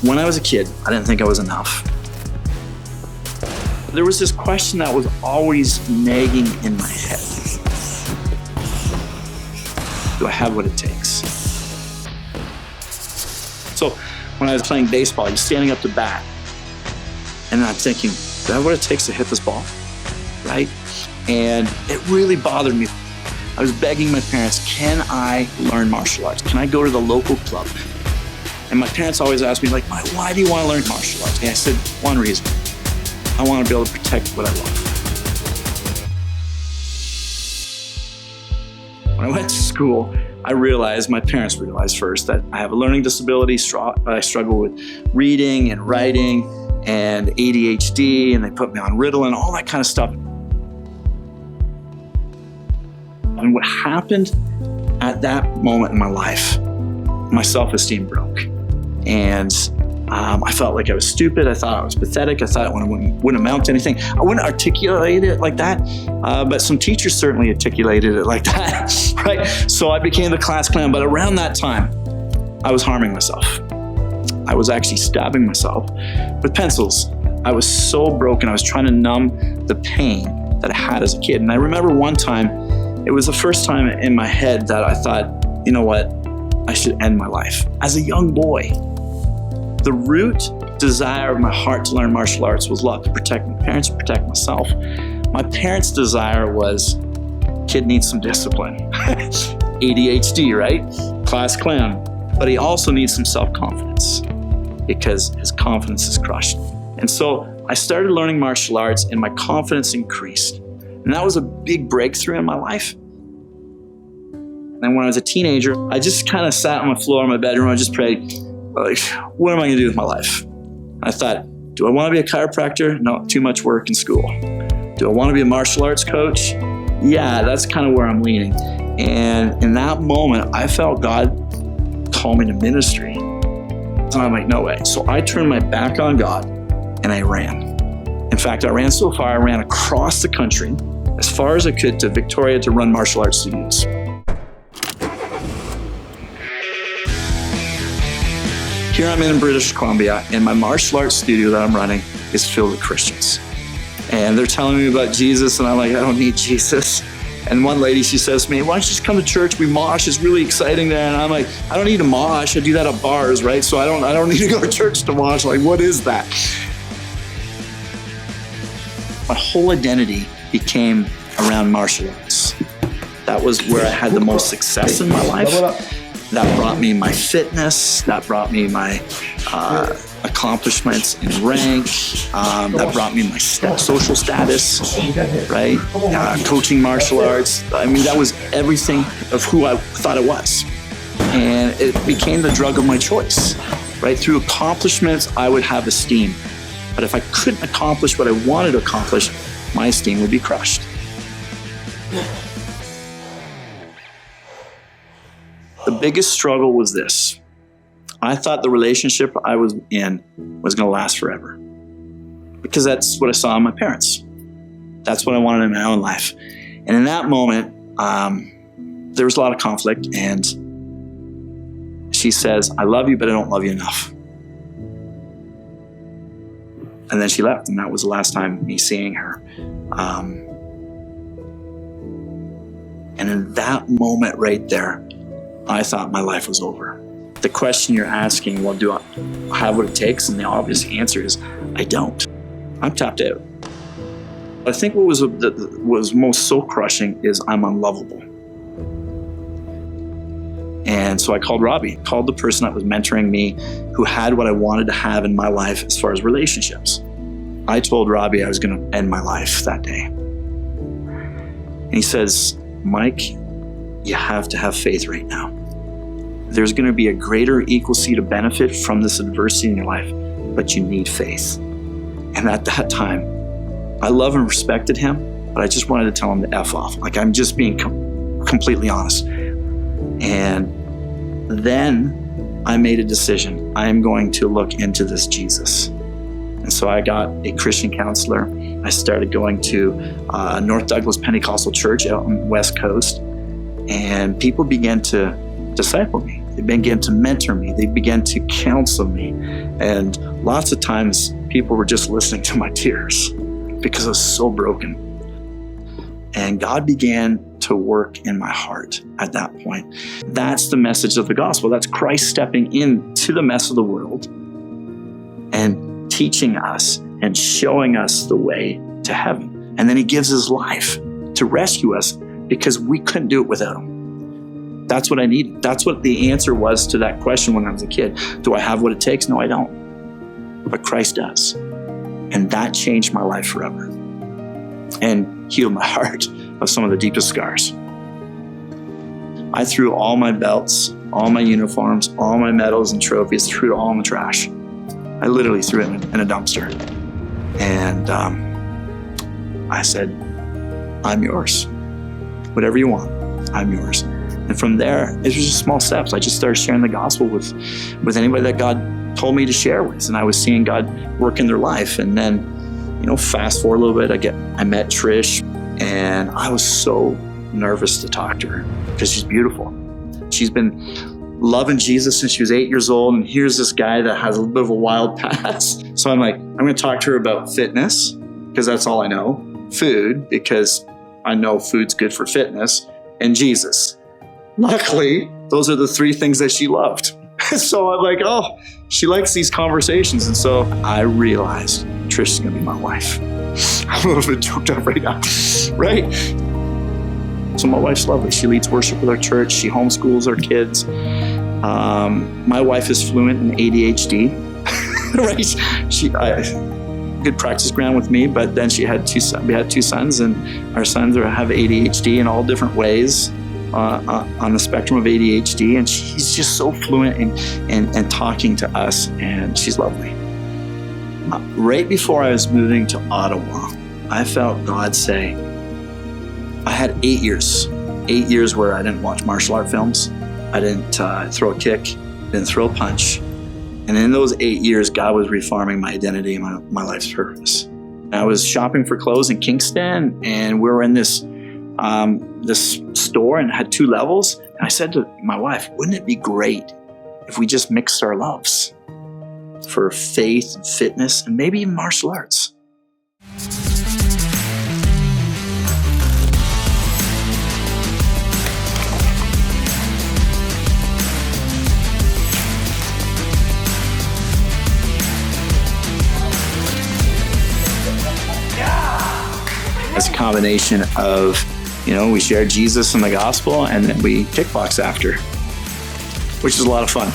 When I was a kid, I didn't think I was enough. There was this question that was always nagging in my head. Do I have what it takes? So when I was playing baseball, you're standing up to bat, and I'm thinking, do I have what it takes to hit this ball, right? And it really bothered me. I was begging my parents, can I learn martial arts? Can I go to the local club? And my parents always asked me, like, why do you want to learn martial arts? And I said, one reason. I want to be able to protect what I love. When I went to school, my parents realized first that I have a learning disability. I struggle with reading and writing and ADHD, and they put me on Ritalin, all that kind of stuff. And what happened at that moment in my life, my self-esteem broke. And I felt like I was stupid. I thought I was pathetic. I thought it wouldn't amount to anything. I wouldn't articulate it like that, but some teachers certainly articulated it like that, right? So I became the class clown, but around that time, I was harming myself. I was actually stabbing myself with pencils. I was so broken. I was trying to numb the pain that I had as a kid. And I remember one time, it was the first time in my head that I thought, you know what, I should end my life. As a young boy, the root desire of my heart to learn martial arts was love, to protect my parents, to protect myself. My parents' desire was, kid needs some discipline. ADHD, right? Class clown. But he also needs some self-confidence because his confidence is crushed. And so I started learning martial arts and my confidence increased. And that was a big breakthrough in my life. And when I was a teenager, I just kind of sat on the floor in my bedroom. I just prayed, like, what am I going to do with my life? I thought, do I want to be a chiropractor? No, too much work in school. Do I want to be a martial arts coach? Yeah, that's kind of where I'm leaning. And in that moment, I felt God call me to ministry. And I'm like, no way. So I turned my back on God and I ran. In fact, I ran so far, I ran across the country as far as I could to Victoria to run martial arts studios. Here I'm in British Columbia, and my martial arts studio that I'm running is filled with Christians. And they're telling me about Jesus, and I'm like, I don't need Jesus. And one lady, she says to me, why don't you just come to church? We mosh, it's really exciting there. And I'm like, I don't need to mosh, I do that at bars, right? So I don't need to go to church to mosh. Like, what is that? My whole identity became around martial arts. That was where I had the most success in my life. That brought me my fitness, that brought me my accomplishments in rank, that brought me my social status, right? Coaching martial arts. I mean, that was everything of who I thought it was. And it became the drug of my choice, right? Through accomplishments, I would have esteem. But if I couldn't accomplish what I wanted to accomplish, my esteem would be crushed. The biggest struggle was this. I thought the relationship I was in was going to last forever because that's what I saw in my parents. That's what I wanted in my own life. And in that moment, there was a lot of conflict, and she says, I love you, but I don't love you enough. And then she left, and that was the last time me seeing her. And in that moment right there, I thought my life was over. The question you're asking, well, do I have what it takes? And the obvious answer is, I don't. I'm tapped out. I think what was most soul crushing is I'm unlovable. And so I called Robbie, called the person that was mentoring me, who had what I wanted to have in my life as far as relationships. I told Robbie I was going to end my life that day. And he says, Mike, you have to have faith right now. There's going to be a greater equal seed of benefit from this adversity in your life, but you need faith. And at that time, I love and respected him, but I just wanted to tell him to F off. Like, I'm just being completely honest. And then I made a decision. I am going to look into this Jesus. And so I got a Christian counselor. I started going to North Douglas Pentecostal Church out on the West Coast. And people began to disciple me. They began to mentor me. They began to counsel me. And lots of times people were just listening to my tears because I was so broken. And God began to work in my heart at that point. That's the message of the gospel. That's Christ stepping into the mess of the world and teaching us and showing us the way to heaven. And then he gives his life to rescue us because we couldn't do it without him. That's what I needed. That's what the answer was to that question when I was a kid. Do I have what it takes? No, I don't. But Christ does. And that changed my life forever and healed my heart of some of the deepest scars. I threw all my belts, all my uniforms, all my medals and trophies, threw it all in the trash. I literally threw it in a dumpster. And I said, I'm yours. Whatever you want, I'm yours. And from there, it was just small steps. I just started sharing the gospel with anybody that God told me to share with. And I was seeing God work in their life. And then, fast forward a little bit, I met Trish, and I was so nervous to talk to her because she's beautiful. She's been loving Jesus since she was 8 years old. And here's this guy that has a little bit of a wild past. So I'm like, I'm going to talk to her about fitness because that's all I know. Food, because I know food's good for fitness, and Jesus. Luckily, those are the three things that she loved. So I'm like, oh, she likes these conversations. And so I realized Trish is going to be my wife. I'm a little bit choked up right now, right? So my wife's lovely. She leads worship with our church. She homeschools our kids. My wife is fluent in ADHD, right? Good practice ground with me, but then we had two sons, and our sons have ADHD in all different ways on the spectrum of ADHD, and she's just so fluent in talking to us, and she's lovely. Right before I was moving to Ottawa, I felt God say, I had 8 years where I didn't watch martial art films. I didn't throw a kick, didn't throw a punch. And in those 8 years, God was reforming my identity and my life's purpose. I was shopping for clothes in Kingston, and we were in this store and had 2 levels. And I said to my wife, wouldn't it be great if we just mixed our loves for faith and fitness and maybe even martial arts? It's a combination of, we share Jesus and the gospel, and then we kickbox after, which is a lot of fun.